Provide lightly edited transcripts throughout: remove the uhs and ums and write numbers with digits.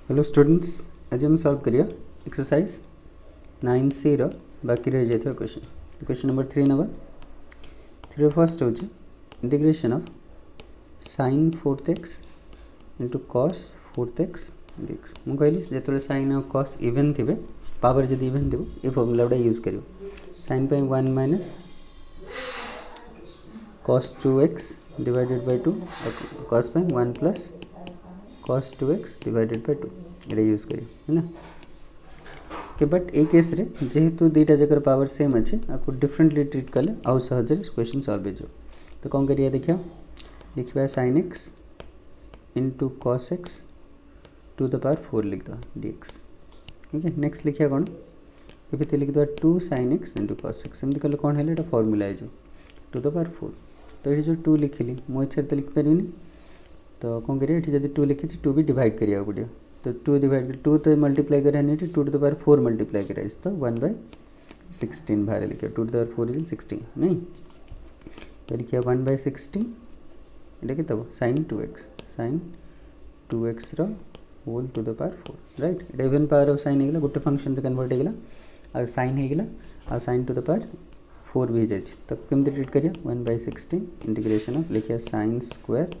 Hello students, आज हम solve करिया एक्सरसाइज 9C रो बाकी रह जाता question. Question number 3 number 3 first हो integration of sin 4x into cos 4x dx। मुझे कहली जो sin और cos इवेन थे पावर जब इवेन थे ये फॉर्मूला गुड़ा यूज कर sin पे 1 minus cos 2x divided by 2 cos पे 1 plus cos 2x divided by 2 ये यूज करी है ना के बट ए केस रे जेहेतु दुईटा जगह पावर सेम अच्छे आपको डिफरेंटली ट्रीट कले आउ सहज क्वेश्चन सॉल्व हो तो कौन करिए देखिए लिखा sin x into cos x to the power 4 लिख दो dx। ठीक है, नेक्स्ट लिखिया कौन ये लिख दो 2 sin x into cos x एमती कले कौन है फॉर्मूला है जो टू द पावर 4। तो ये जो 2 लिखिली मो इच्छा तो लिखिपारे तो कौन करिए ये जब 2 लिखी 2 भी डिवाइड करिया पड़ो तो 2 डिवाइड 2 तो मल्टीप्लाई करा नहीं 2 टू द पावर 4 मल्टीप्लाई करा तो 1/16 बाहर लिखिए 2 टू द पावर 4 इज 16 नहीं तो लिखिए 1/16 ये के तब sin 2x रो whole to the power 4 right ये इवन पावर ऑफ sin हेगला गोटे फंक्शन रे कन्वर्ट हेगला आ sin हेगला आ sin टू द पावर 4 भी जाय तो केमते ट्रीट करिया 1/16 इंटीग्रेशन ऑफ लिखिए sin स्क्वायर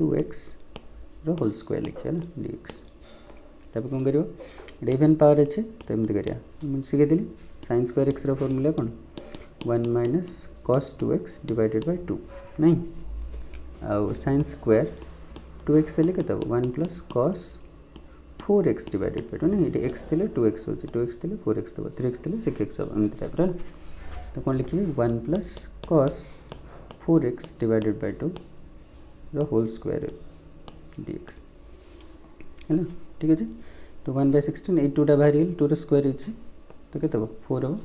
2x रो होल स्क्वायर लिखिए ना dx। तब कौन कर इवेन पावर अच्छे तो एमती करिया शिखे sin स्क्वायर x रो फॉर्मूला कौन 1 minus cos 2x divided by 2 नहीं आउ sin स्क्वायर 2x से लिखे तब 1 plus cos 4x divided by 2 नहीं ये x थे 2x हो 2x थे 4x तब 3x थे 6x हम एमती टाइप रा तो कौन लिखिए 1 plus cos 4x divided by 2 रो होल स्क्वायर dx है ना। ठीक है तो 1/16 ये 2टा बाहर गल 2 स्क्वायर अच्छे तो के 4 हम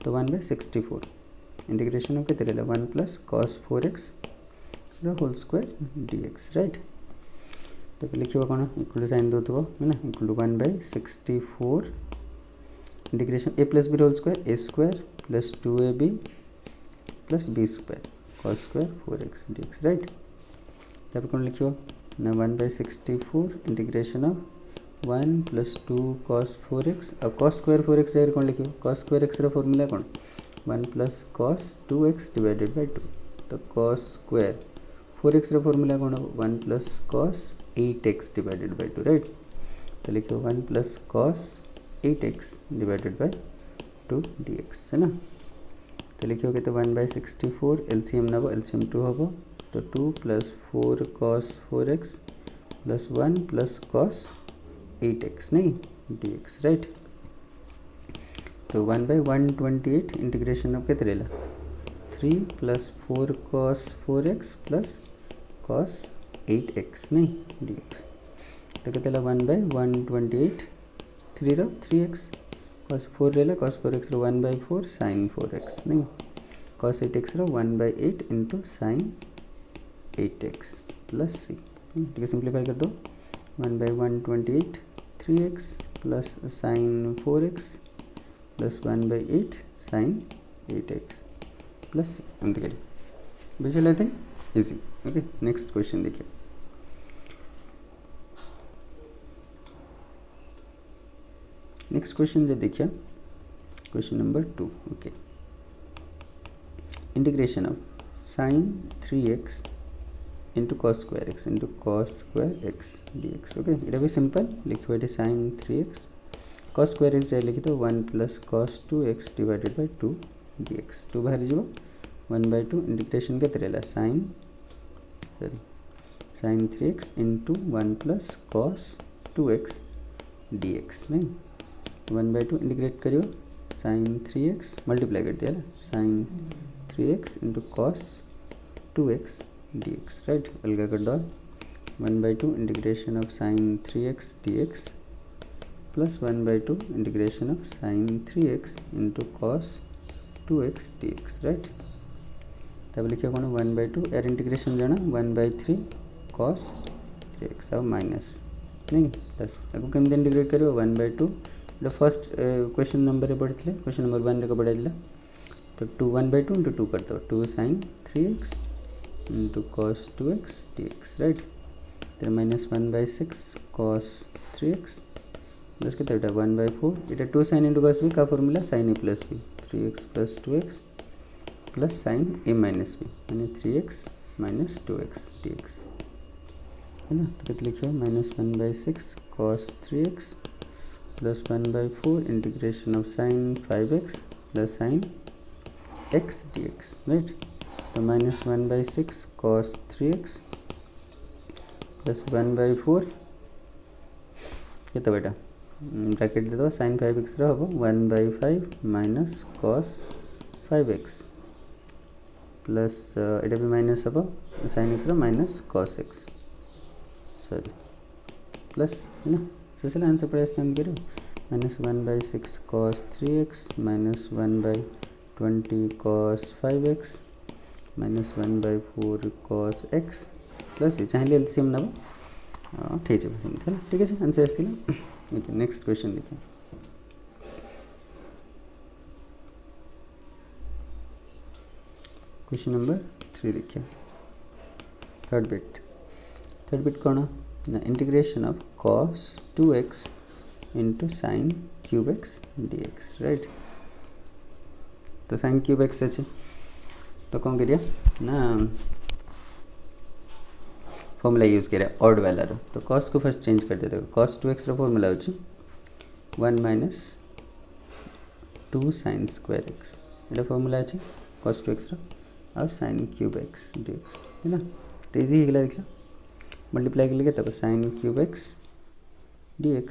तो 1/64 इंटीग्रेशन के 1 plus cos 4x whole square dx right. तो लिखा कौन इक्वल टू साइन दो है ना equal to 1/64 integration a plus b whole square a square plus 2ab plus b square cos square 4x dx right. तब कौन लिखो ना 1/64 integration of 1 plus 2 cos 4x अब cos स्क्वायर 4x जगह कौन लिखो cos स्क्वायर x रो formula कौन 1 plus cos 2x divided by 2 तो cos स्क्वायर 4x रो फॉर्मूला कौन 1 plus cos 8x divided by 2 right. तो लिखो 1 plus cos 8x divided by 2 dx है ना। तो लिखो के 1/64 एलसीएम नब एलसीएम 2 हम तो 2 plus 4 cos 4x plus 1 plus cos 8x नहीं dx राइट। तो 1/128 इंटीग्रेशन ऑफ कितने रहा 3 plus 4 cos 4x plus cos 8x नहीं dx तो कितने 1/128 3 रो 3x cos 4 रहा cos 4x रो 1/4 sin 4x नहीं cos 8x रो 1/8 into sin 8x plus c। ठीक है सिंप्लीफाई कर दो 1/128 3x plus sin 4x plus 1/8 sin 8x plus c एमती करिए बुझे लेते हैं इजी। ओके नेक्स्ट क्वेश्चन देखिए नेक्स्ट क्वेश्चन जो देखिए question number 2 okay integration of sin 3x into cos square x into cos square x dx। Okay ये भी सिंपल लिखो ये sin 3x cos square x जाए लिखी तो 1 plus cos 2x divided by 2 dx 2 बाहर जो 1/2 इंटीग्रेशन के तरह sin 3x into 1 plus cos 2x dx नहीं 1/2 इंटीग्रेट करियो sin 3x मल्टीप्लाई कर दिया sin 3x into cos 2x dx right अलग कर दो 1/2 integration of sin 3x dx plus 1/2 integration of sin 3x into cos 2x dx right. तब लिखिए कौन 1/2 यार इंटीग्रेशन जाना 1/3 cos 3x अब माइनस नहीं प्लस आपको केमती इंटीग्रेट करियो 1/2 जो फर्स्ट क्वेश्चन नंबर पढ़ते क्वेश्चन नंबर 1 रे बढ़ाइला तो 1/2 इंटू 2 कर दो 2 sin 3x into cos 2x dx right. तो -1/6 cos 3x प्लस के 1/4 इटा 2 sin into cos b का formula sin a plus b 3x plus 2x plus sin a minus b यानी 3x माइनस 2x dx है ना। तो कितना लिखिए -1/6 cos 3x plus 1/4 integration of sin 5x plus sin x dx right. तो -1/6 cos 3x plus 1/4 कितना बेटा bracket दे दो sin 5x हम 1/5 minus cos 5x plus iota भी माइनस हम sin x minus cos x sorry plus है ना। Social answer पर स्टैंड करो -1/6 cos 3x minus 1/20 cos 5x minus 1/4 cos x plus चाहिए एलसीएम नब ठीक है सेमती है ठीक है आंसर आसला। ओके नेक्स्ट क्वेश्चन देखिए क्वेश्चन नंबर 3 देखिए थर्ड बिट कौन ना integration of cos 2x into sin cube x dx right. तो sin क्यूब x अच्छे तो कौन करिए ना फॉर्मूला यूज करिए ऑड वाला रो। तो cos को फर्स्ट चेंज कर देते cos 2x फॉर्मूला हो 1 माइनस 2 sin स्क्वायर x ये फॉर्मूला अच्छे cos 2x और sin क्यूब x dx है ना। तो इजी हो गया देख लो मल्टीप्लाई कर लिए तब sin क्यूब x dx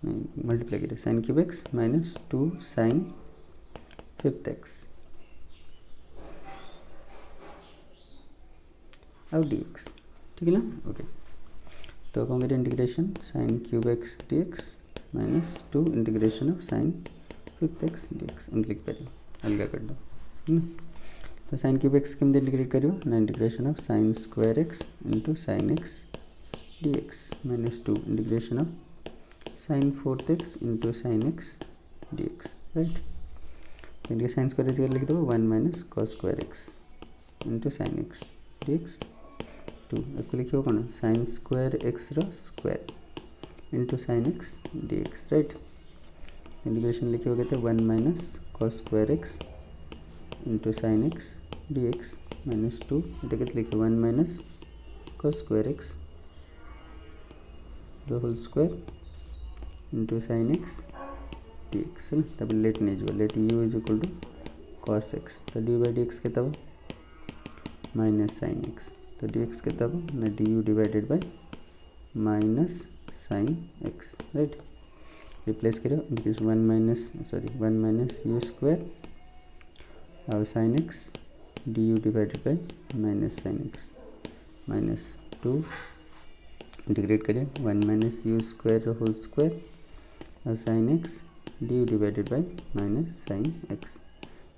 नहीं मल्टीप्लाई करिए sin cube x minus 2 sin 5x और dx ठीक है ना। ओके तो कौन करिए integration sin cube x dx minus 2 integration of sin 5x dx लिख पारिए अलग कर दो तो sin क्यूब x केमती इंटीग्रेट करियो ना integration of sin square x into sin x dx minus 2 integration of sin 4x into sin x dx right. इनके sin square x लिख दो 1 minus cos square x into sin x dx 2 आपको लिखिए कौन sin square x रो square into sin x dx right. Integration लिखे हो गए थे 1 minus cos square x into sin x dx minus 2 इटा के लिखे 1 minus cos square x the whole square into sin x dx है ना। तब लेट नहीं जो let u is equal to cos x तो डी बाई डी एक्स के तब माइनस sin x तो dx के तब ना du divided by minus sin x right. Replace करो इंटीग्रेशन 1 माइनस u स्क्वायर और sin x du divided by minus sin x minus 2 integrate करें 1 minus u square whole square और sin x du divided by minus sin x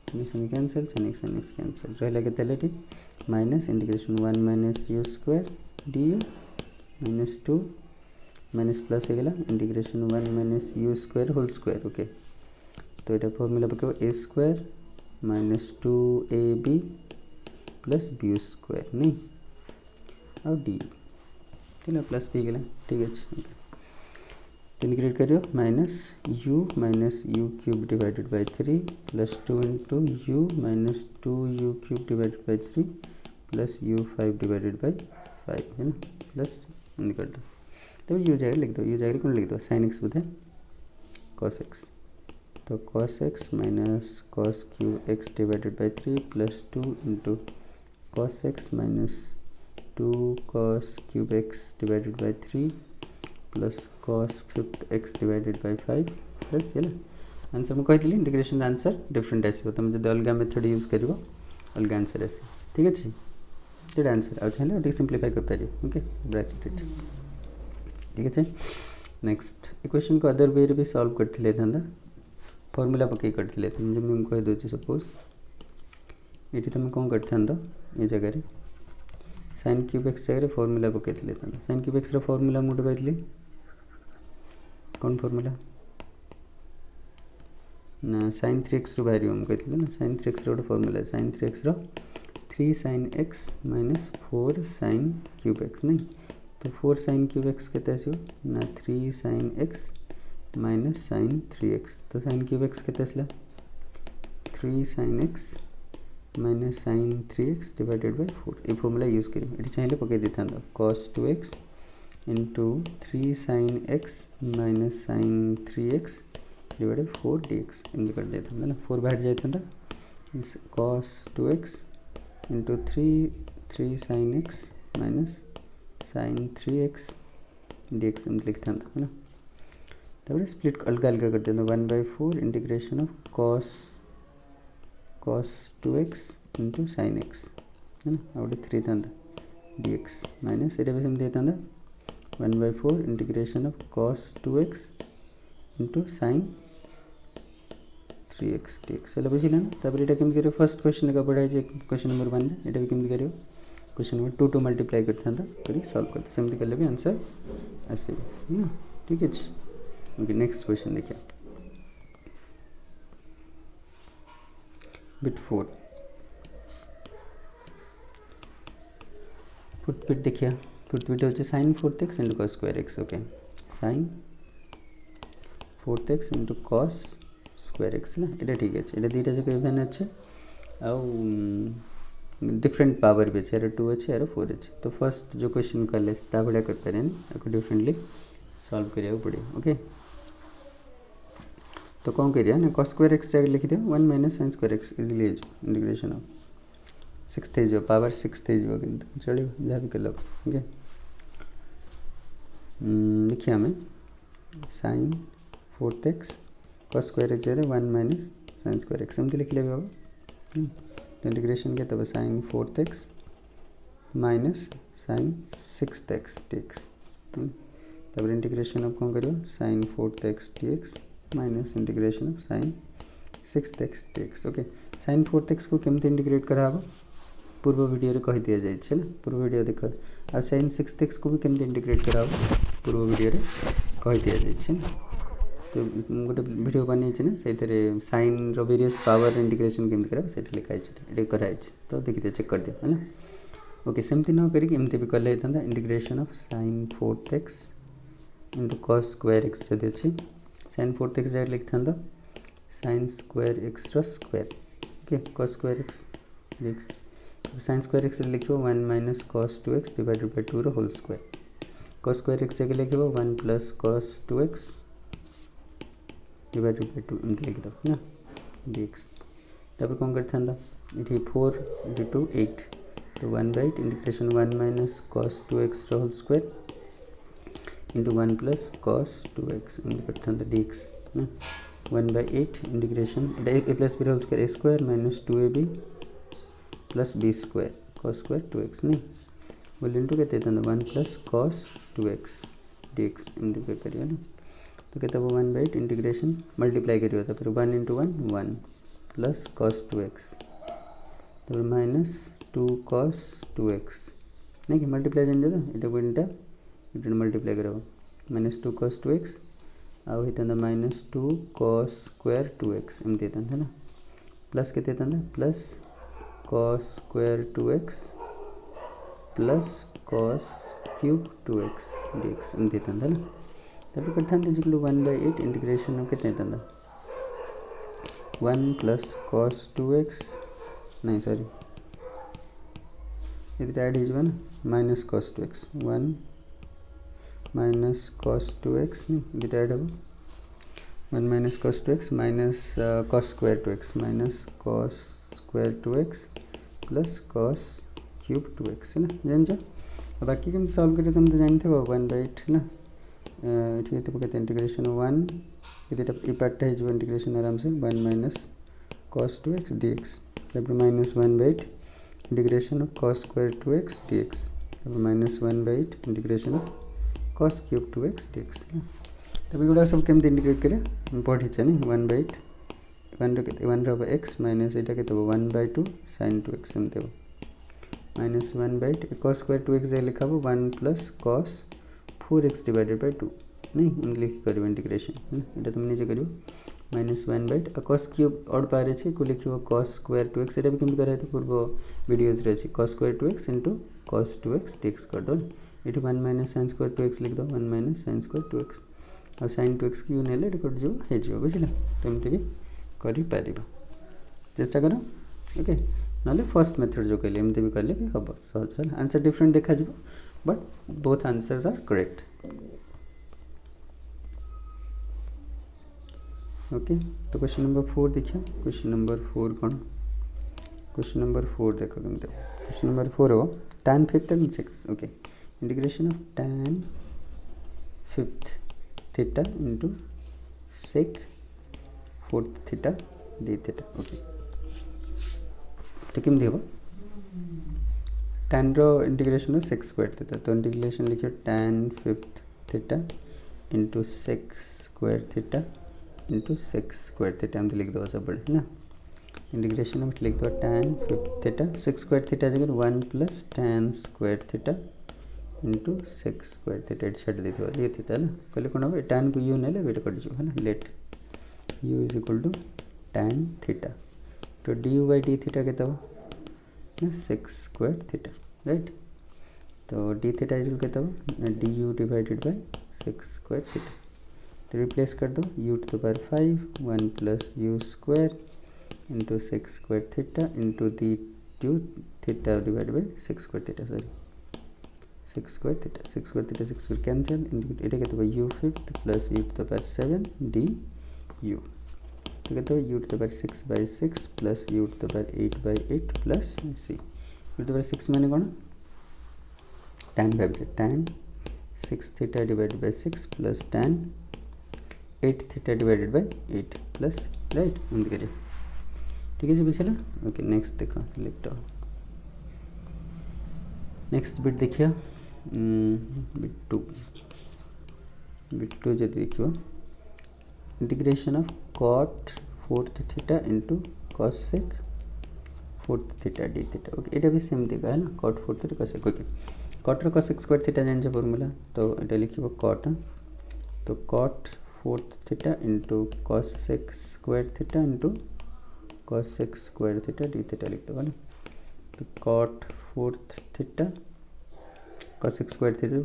cancel sin x cancel रहा के minus integration 1 minus u square du minus 2 minus plus होगा integration 1 minus u square whole square okay. तो ये formula पकाओ a square minus 2ab plus b square नहीं और D ठीक है प्लस भी गला ठीक है। इंटीग्रेट करियो minus u cube divided by 3 plus 2 into you minus 2u cube divided by 3 plus u5 divided by 5 है ना प्लस कर दो तो यू जाएगा लिख दो यू जाएगा कौन लिख दो sin x बुधे cos x तो cos x minus cos cube x divided by 3 plus 2 into cos x minus 2 cos cube x divided by 3 plus cos 5x divided by 5 plus है आंसर मुझे कहती इंटीग्रेशन आंसर डिफरेंट आसो तुम जब अलग method use कर अलग आंसर आस ठीक अच्छे जो आंसर आज चाहिए सिंप्लीफाई कर पार ओके ब्रैकेट ठीक अच्छे। नेक्स्ट इक्वेशन को अदर वे भी सॉल्व करते था फॉर्मूला पकई करते जमी कह दूसरी सपोज ये तुम कौन करता ये जगह sin क्यूब x जगह फॉर्मूला पकई sin क्यूब x फॉर्मूला मुझे कही कौन फॉर्मूला ना sin 3x रू बाहर मुझे कही ना sin 3x गोटे formula sin 3x 3 sin x minus 4 sin cube x नहीं तो 4 sin क्यूब एक्स केते आसीबो ना 3 sin x minus sin 3x तो sin क्यूब एक्स केते आसला 3 sin x minus sin 3x divided by 4 a formula use करी एठी चाहिले पके देथां cos 2x into 3 sin x minus sin 3x divided 4 dx एमती कर देथां ना 4 बाहर जायथां cos 2x into 3 sin x minus sin 3x dx एमती लिखता है ना तब स्प्लिट अलग अलग करते हैं 1/4 integration of cos 2x into sin x है ना और 3 था dx माइनस ये भी समझ देता है 1/4 integration of cos 2x into sin 3x dx चलो बुझिले ना तब एटा केमती करियो फर्स्ट क्वेश्चन का पढ़ाई जे क्वेश्चन नंबर 1 एटा भी केमती करियो क्वेश्चन नंबर 2 टू मल्टीप्लाई करता करी सॉल्व करते सेमती करले भी आंसर आसे ना ठीक है। ओके नेक्स्ट क्वेश्चन देखिए बिट 4 फुटबिट देखिए फुटबिट होचे sin 4x into cos square x okay sin 4x into cos square x ना एटा ठीक है एटा दुईटा जक इवन अच्छे आ डिफरेंट पावर भी अच्छे यार 2 अच्छे यार 4 अच्छे तो फर्स्ट जो क्वेश्चन कले ता बड़ा कर पारे आपको डिफरेंटली सॉल्व करिया पड़े ओके तो कौन करिया ना cos square x जगह लिख दियो 1 minus sin square x easily integration of 6 थे जो पावर 6 थे जो किंतु चलियो जहाँ भी कर लो ओके लिखिए हमें sin 4x cos square x जगह 1 माइनस sin square x एमती लिख ले बाबा तो इंटीग्रेशन के तब sin 4x minus sin 6x dx तब इंटीग्रेशन ऑफ कौन करियो sin 4x dx minus integration of sin 6x dx okay sin 4x को केमते इंटीग्रेट कराबो पूर्व वीडियो रे कहि दिया जाय छै ना पूर्व वीडियो देखो आ sin 6x को भी केमते इंटीग्रेट कराबो पूर्व वीडियो रे कहि दिया जाय छै ना तो गोटे वीडियो बनै छै ना सेतरे sin रो वेरियस पावर इंटीग्रेशन केमते करा सेट लिखाय छै एटे कराय छै तो देखि दे चेक कर दियो है ना ओके सेमती न करी एमते भी कर लेता integration of sin 4x into cos square x जदि अछि sin 4x जगह लिखता sin square x रो square okay cos square x dx sin square x लिखियो 1 minus cos 2x divided by 2 रो whole square cos square x जगह लिखियो 1 plus cos 2x divided by 2 एमती लिख दो ना dx तब कौन करता इठी 4 into 2 8 तो 1/8 इंटीग्रेशन 1 minus cos 2x रो whole square into 1 plus cos 2x एमती करता dx ना 1/8 integration a plus b whole square a square minus 2ab plus b square cos square 2x नहीं बोल इनटू कहते हैं 1 plus cos 2x dx एमती करियो ना तो कहता है 1/8 इंटीग्रेशन मल्टीप्लाई करियो तो फिर 1 into 1 1 plus cos 2x तो माइनस 2 cos 2x नहीं कि मल्टीप्लाई जान जाता इटा को इटा मल्टीप्लाई करो माइनस 2 cos 2x आउ होता माइनस 2 cos स्क्वायर 2x एमती होता है ना प्लस के plus cos square 2x plus cos cube 2x dx एमती होता है ना तब कट्ठा जिकलू 1/8 इंटीग्रेशन ऑफ कितने तंदा 1 plus cos 2x नहीं सॉरी इधर ऐड हिजवा ना minus cos 2x 1 minus cos 2x नहीं इधर ऐड हो 1 minus cos 2x minus cos square 2x minus cos square 2x plus cos cube 2x है ना जान जा बाकी केम सॉल्व करिए तुम तो जानते हो 1/8 है ना ठीक है तो कहते हैं इंटीग्रेशन 1 इधर ई पार्ट है जो इंटीग्रेशन आराम से 1 minus cos 2x dx तब minus 1/8 integration of cos square 2x dx तब minus 1/8 integration of cos cube 2x dx तब एगुड़ा सब केमती इंटीग्रेट करिए पढ़ी नहीं 1/8 1 रहा x माइनस यहाँ के 1/2 sin 2x एमती माइनस 1/8 cos स्क्वायर 2x जगह लिखा 1 plus cos 4x divided by 2 नहीं लिख करियो इंटीग्रेशन एटा तुम नीचे करियो माइनस 1/8 cos क्यूब और पारे छे को लिखियो cos स्क्वायर 2x एटा भी केम करे तो पूर्व वीडियोज रे छे cos square 2x into cos 2x dx कर दो ये 1 माइनस साइन स्क्वायर 2x लिख दो 1 माइनस साइन स्क्वायर 2x और साइन 2x की नेले कट जो हो बुझे तो एमती भी कर चेष्टा कर ओके ना फर्स्ट मेथड जो कहले एमती भी कले भी हम सहज आंसर डिफरेंट देखा but both answers are correct okay. तो क्वेश्चन नंबर 4 देखिए क्वेश्चन नंबर 4 कौन क्वेश्चन नंबर 4 देख केमती क्वेश्चन नंबर 4 हो tan 5th and 6 okay integration of tan 5th theta into sec 4th theta d theta okay तो केमती हम tan रो integration of sec square theta तो इंटीग्रेशन लिखियो tan 5th theta into sec square theta into sex square theta एमती लिख दो सब है ना इंटीग्रेशन में लिख दो tan 5th theta secs square theta जगह 1 plus tan square theta into sex square theta एट छाड़ दी ये थीटा ना कहले कौन हम tan को u नेले वेट कट है ना let u is equal to tan theta तो du बाई डी थीटा के ना सेक्स स्क्वायर थीटा राइट तो d थीटा इज के du divided by sec square theta तो रिप्लेस कर दो u to the power 5 1 plus u square into sex square theta into d two theta divide by sec square theta sorry sec square theta 6 square cancel ये कहते हैं u 5th plus u to the power 7 d u तो कहते हैं u to the power 6 by 6 plus u to the power 8 by 8 plus c u to the power 6 माने कौन tan 5 से tan 6 theta divided by 6 plus tan 8 theta divided by 8 plus right एमती करिए ठीक है बुझे ओके नेक्स्ट देख लिख दो नेक्स्ट बिट देखिए बिट टू जब देखिए integration of cot 4th theta into cos sec 4th theta d theta okay ये भी सेम देखा है ना cot 4th theta cos sec okay cot रो cos sec स्क्वायर थीटा जान फॉर्मूला तो ये लिखिए cot तो cot 4th theta into cos sec square theta into cos sec square theta d theta लिख दो ना तो cot 4th theta cos sec square theta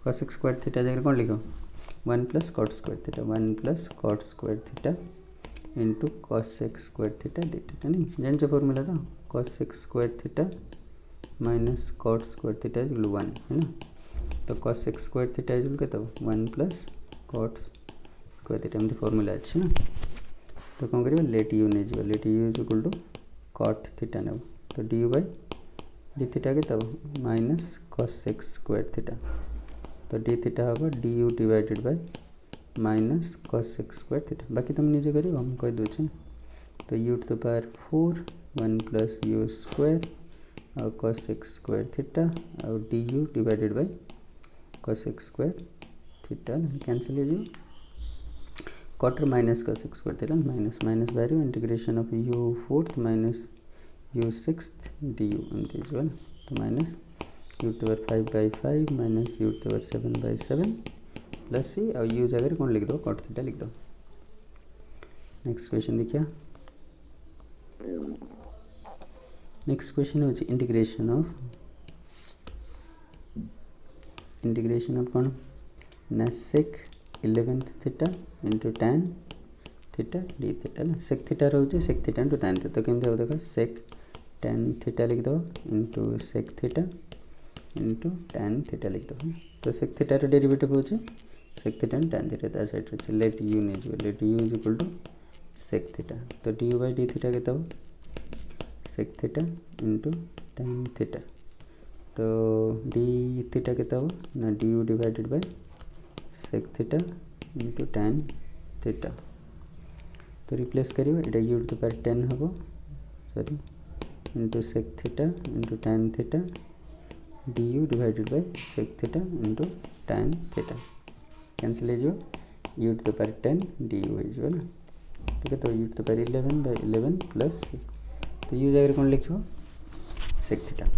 cos sec square theta जगह कौन लिखो 1 plus cot square theta 1 plus cot square theta into cos sec square theta d theta नहीं जान formula तो cos sec square theta minus cot square theta is 1 है ना तो cos sec square theta is कहते 1 प्लस cot स्क्वायर थीटा एमती formula अच्छे ना तो कौन करिए लेट u नहीं जाए late u is equal to cot theta ने तो डी बाई डी थीटा के minus cos sec square theta तो डी थीटा हम d u divided by minus cos sec square theta बाकी तुम निजे करियो हम कह दूचे तो u to the power 4 1 plus u square और cos sec स्क्वायर थीटा और d u divided by cos sec square theta cancel हो जाए quarter minus cos sec square theta minus minus value integration of u 4th minus u 6th d u एमती जो तो minus u to the power 5 by 5 minus u to the power 7 by 7 plus c और u जगह कौन लिख दो cot theta लिख दो नेक्स्ट क्वेश्चन देखिए नेक्स्ट क्वेश्चन हो इंटीग्रेशन ऑफ कौन ना sec 11th theta into tan theta d theta ना sec थीटा रोचे sec theta into tan theta तो केमती हो देखो sec tan थीटा लिख दो into sec theta into tan theta लिख दो तो sec थीटा रो डेरिवेटिव होचे sec theta and tan theta ता साइड से लेट u नहीं जो let u is equal to sec theta तो du बाई डी थीटा कहता हो sec theta into tan theta तो डी थीटा कहता हो ना du divided by sec theta into tan theta तो रिप्लेस करिए एटा u टू द पावर 10 हम sorry into sec theta into tan theta du divided by sec theta into tan theta cancel हो u to the power 10 du हो ना तो कहते हो u to the power 11 by 11 plus तो u जगह कौन लिखो sec theta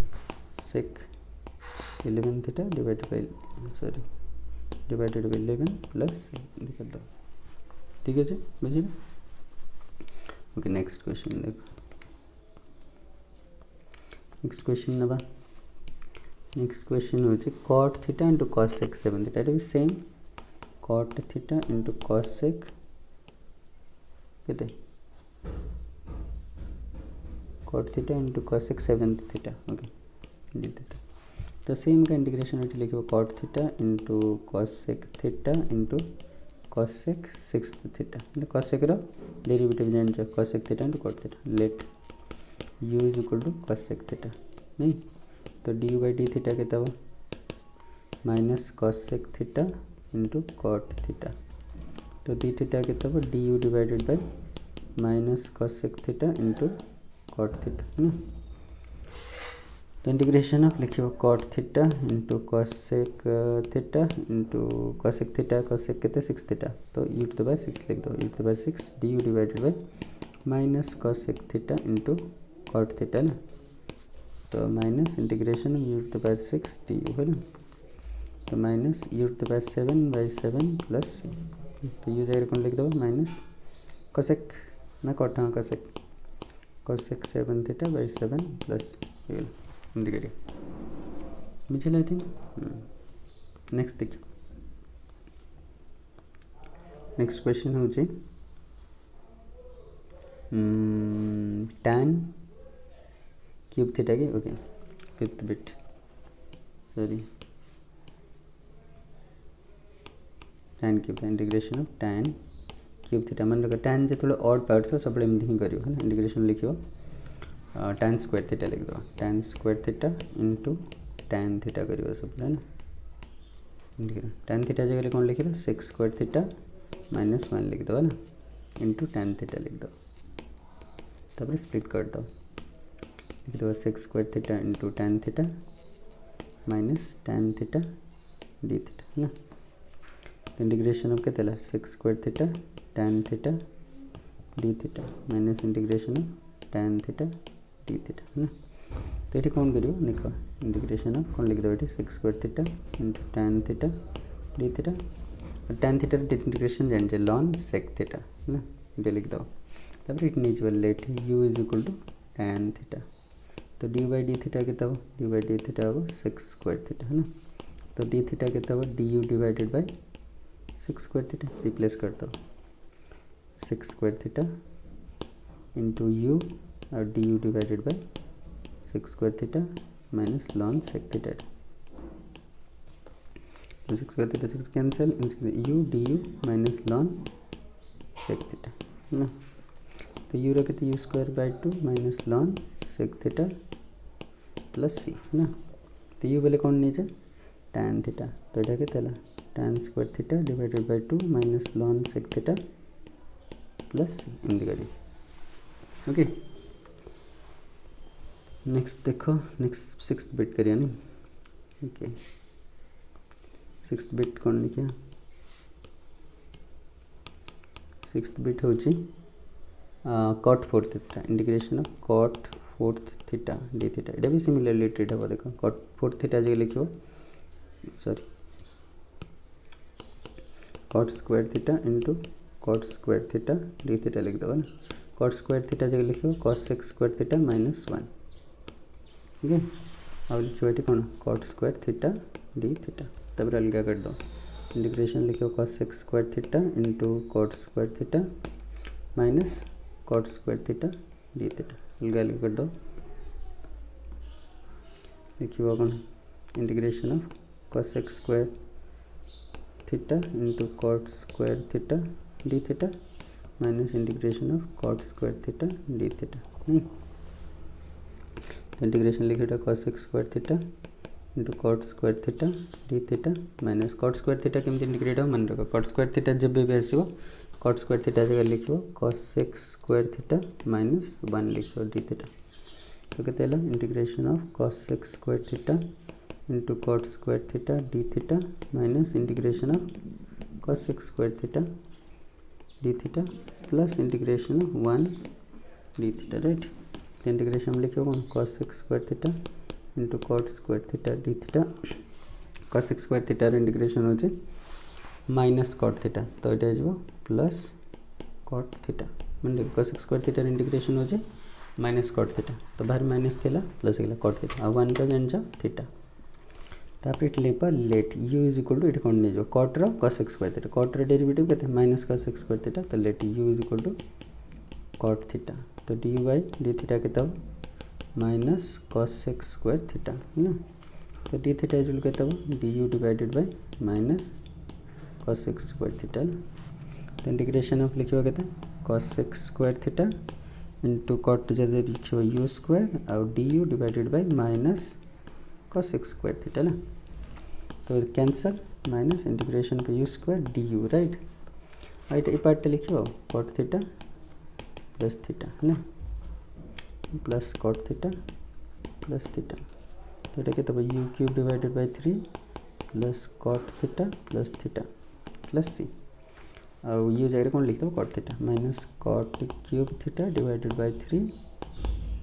sec 11 theta divided by sorry divided by 11 plus लिख दो ठीक है बुझे ओके नेक्स्ट क्वेश्चन देखो नेक्स्ट क्वेश्चन नबा नेक्स्ट क्वेश्चन होची cot theta into cos sec 7 theta भी same cot theta into cos sec केते cot theta into cos sec 7 theta okay d theta तो सेम का इंटीग्रेशन ये लिखो cot theta into cos sec theta into cos sec 6 theta मतलब cos sec रो derivative जान छ cos sec theta into cot theta let u is equal to cos sec theta नहीं तो डी बाई डी थीटा के minus cos sec theta into cot theta तो d theta के d u divided by minus cos sec theta into cot theta है ना तो integration of लिखियो cot theta into cos sec theta into cos sec theta cos sec केते 6 theta तो u to the power 6 लिख दो u to the power 6 d u divided by minus cos sec theta into cot theta ना तो minus integration u to the power 6 d u है ना तो minus u to the power 7/7 plus तो u जगह कौन लिख दो माइनस cos sec ना cot हाँ cos sec 7 theta by 7 plus indicative मुझे आई थिंक नेक्स्ट देखिए नेक्स्ट क्वेश्चन हो tan क्यूब थीटा के okay fifth bit sorry tan cube integration of tan cube theta मन रखा tan जो थोड़ा ऑड पार्ट था सब एमती ही करियो है ना इंटीग्रेशन लिखियो tan स्क्वायर थीटा लिख दो tan square theta into tan theta करियो सब है ना tan थीटा जगह कौन लिखे 6 स्क्वायर थीटा -1 लिख दो है ना इंटू tan थीटा लिख दो तब स्प्लिट कर दो लिख दो 6 square theta into tan theta minus tan theta d theta है ना तो इंटीग्रेशन ऑफ के 6 square theta tan theta d theta minus integration of tan theta d theta है ना तो ये कौन करियो लिखो इंटीग्रेशन ऑफ कौन लिख दो ये 6 square theta into tan theta d theta और tan थीटा इंटीग्रेशन जान जे ln sec थीटा है ना ये लिख दो तब it is let u is equal to tan theta तो डी बाई डी थीटा के डी बाई डी थीटा हो 6 स्क्वायर थीटा है ना तो डी थीटा के d u divided by 6 square theta replace कर दो 6 स्क्वायर थीटा इंटू यू और d u divided by 6 square theta minus ln sec theta तो 6 square theta 6 cancel u d u minus ln sec theta है ना तो u रखे तो u square by 2 minus ln sec theta plus c है ना तो यू बोले कौन नीचे tan थीटा तो ये के tan square theta divided by 2 minus ln sec theta plus c indicative okay next देखो नेक्स्ट 6th बिट करिए नहीं ओके 6th बिट कौन लिखिया 6th बिट हो cot 4 theta integration of cot 4 theta d theta ये भी सिमिलरली ट्रीट हम देखो cot 4 थीटा जगह लिखो sorry cot square theta into cot square theta d theta लिख दो ना cot स्क्वायर थीटा जगह लिखो cos sec स्क्वायर थीटा -1 ठीक है अब लिखो ये कौन cot square theta d theta तब अलग कर दो इंटीग्रेशन लिखो cos sec square theta into cot square theta minus cot square theta d theta अलग कर दो लिखियो अपन integration of cos sec square theta into cot square theta d theta minus integration of cot square theta d theta नहीं तो integration लिखे cos sec square theta into cot square theta d theta minus cot square theta केमती integrate हो मन रखो cot square theta जब भी आसो cot स्क्वायर थीटा जगह लिखो cos sec स्क्वायर थीटा -1 लिखो डी थीटा तो कहते हैं integration of cos sec square theta into cot square theta d theta minus integration of cos sec square theta d theta plus integration of 1 d theta right तो integration में लिखो कौन cos sec square theta into cot square theta d theta cos sec square थीटार integration हो minus cot theta तो ये हो plus cot theta मैंने cos sec स्क्वायर थीटार इंटीग्रेशन हो माइनस cot थीटा तो बाहर माइनस थिला प्लस गला cot थीटा आ 1 का जान थीटा तापर ये लिखा let u is equal to ये कौन नहीं जो कॉट रो cos x square theta cot रो डेरिवेटिव के minus cos x square theta तो let u is equal to cot theta तो dy डी थीटा के तब minus cos x square theta है ना तो डी थीटा इज इक्वल के du divided by minus cos x square theta तो integration of लिखिबा के cos x square theta into cot जदे लिखिबा u स्क्वायर और du divided by minus cos x square theta ना तो कैंसल माइनस इंटीग्रेशन पे u square du right right ये part लिखियो cot थीटा प्लस थीटा है ना plus cot theta plus theta तो ये तब u cube divided by 3 plus cot theta plus c और u जगह कौन लिख दो cot theta minus cot cube theta divided by 3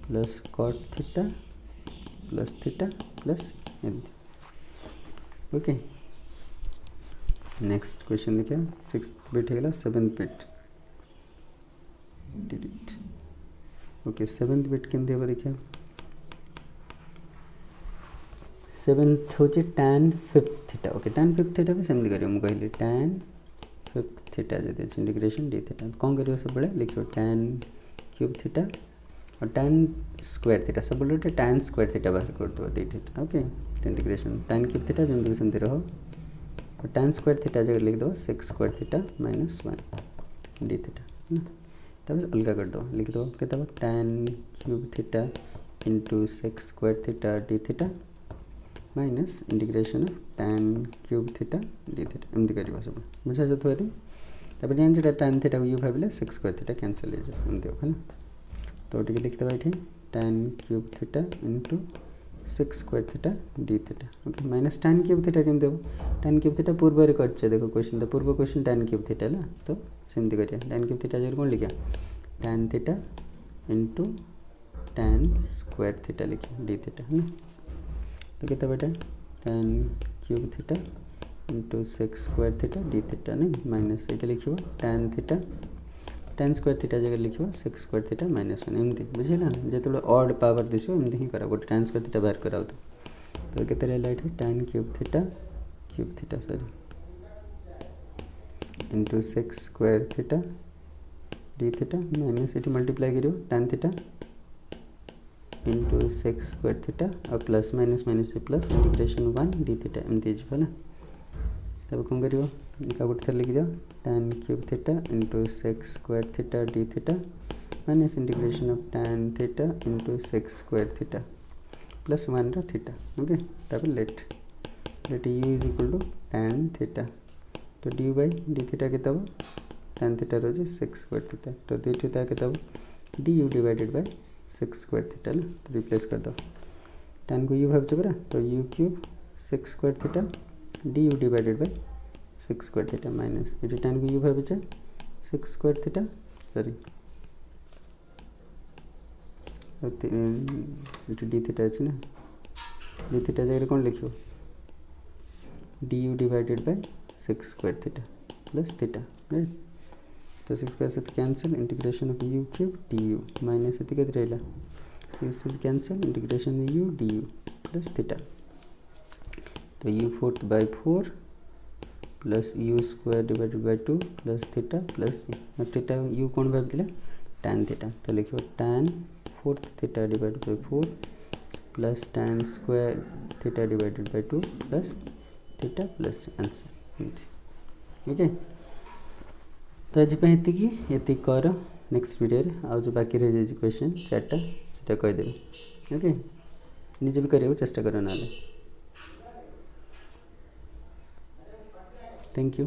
plus cot theta plus okay next question देखिए 6th बिट है 7th bit delete okay 7th bit केमती हम देखिए 7th हूँ tan 5th theta okay tan 5th theta भी सेमती करियो कहली tan 5th थीटा जब इंटीग्रेशन डी थीटा कौन करियो सब बड़े लिखियो tan क्यूब थीटा और tan स्क्वायर थीटा सब बोलो tan स्क्वायर थीटा बाहर कर दो डी थीटा ओके तो इंटीग्रेशन tan क्यूब थीटा जब सेमती रहो और tan स्क्वायर थीटा जगह लिख दो 6 square theta minus 1 d theta है ना तब अलग कर दो लिख दो के तब tan cube theta into 6 square theta d theta minus integration of tan cube theta d theta एमती कर सब बुझा जो थोड़ी तब जान tan थीटा को यू भाविले 6 स्क्वायर थीटा कैंसल हो जाए एमती है ना तो ये लिख दबा ये tan cube theta into 6 square theta d theta okay minus tan cube theta केम देव tan क्यूब थीटा पूर्व कर देखो क्वेश्चन तो पूर्व क्वेश्चन tan क्यूब थीटा ना तो सेमती करिए tan क्यूब थीटा जगह कौन लिखा tan theta into tan square theta लिखे डी थीटा है ना तो कितना बेटा tan cube theta into 6 square theta d theta नहीं माइनस ये लिखो tan theta tan square theta जगह लिखो 6 स्क्वायर थीटा माइनस 1 एमती बुझेगा जो ऑड पावर दिस एमती ही करा गोटे tan स्क्वायर थीटा बाहर कराओ तो केते रहला एठी tan cube theta sorry into 6 square theta d theta minus ये मल्टीप्लाई करियो tan theta into 6 square theta और प्लस माइनस से प्लस इंटीग्रेशन 1 डी थीटा एमती है ना तब कौन करियो इनका गोटे थर लिख दियो tan cube theta into 6 square theta d theta minus integration of tan theta into 6 square theta plus 1 theta okay तब let u is equal to tan theta तो डी बाई डी थीटा के तब tan थीटा रोज 6 square theta तो d theta के तब d u divided by 6 square theta ना तो रिप्लेस कर दो tan को u भाव परा तो u cube 6 square theta D u divided by 6 square theta minus ये tan को u भाव 6 square theta sorry D theta अच्छे ना डी थीटा जगह कौन लिखो D u divided by 6 square theta plus theta right तो 6 स्क्वायर से cancel integration of u cube D u minus ये कितना रहेगा ये कैंसिल इंटीग्रेशन में u D you plus theta तो u 4 by 4 plus u square divided by 2 plus theta plus theta u कौन भाव दिले tan थीटा तो लिखो tan 4 theta divided by 4 plus tan square theta divided by 2 plus theta plus answer okay तो आज ये कर नेक्स्ट वीडियो आउ जो बाकी रही जाए क्वेश्चन 4टा से कहीदेवी ओके निजे भी करने चेष्टा कर ना थैंक यू।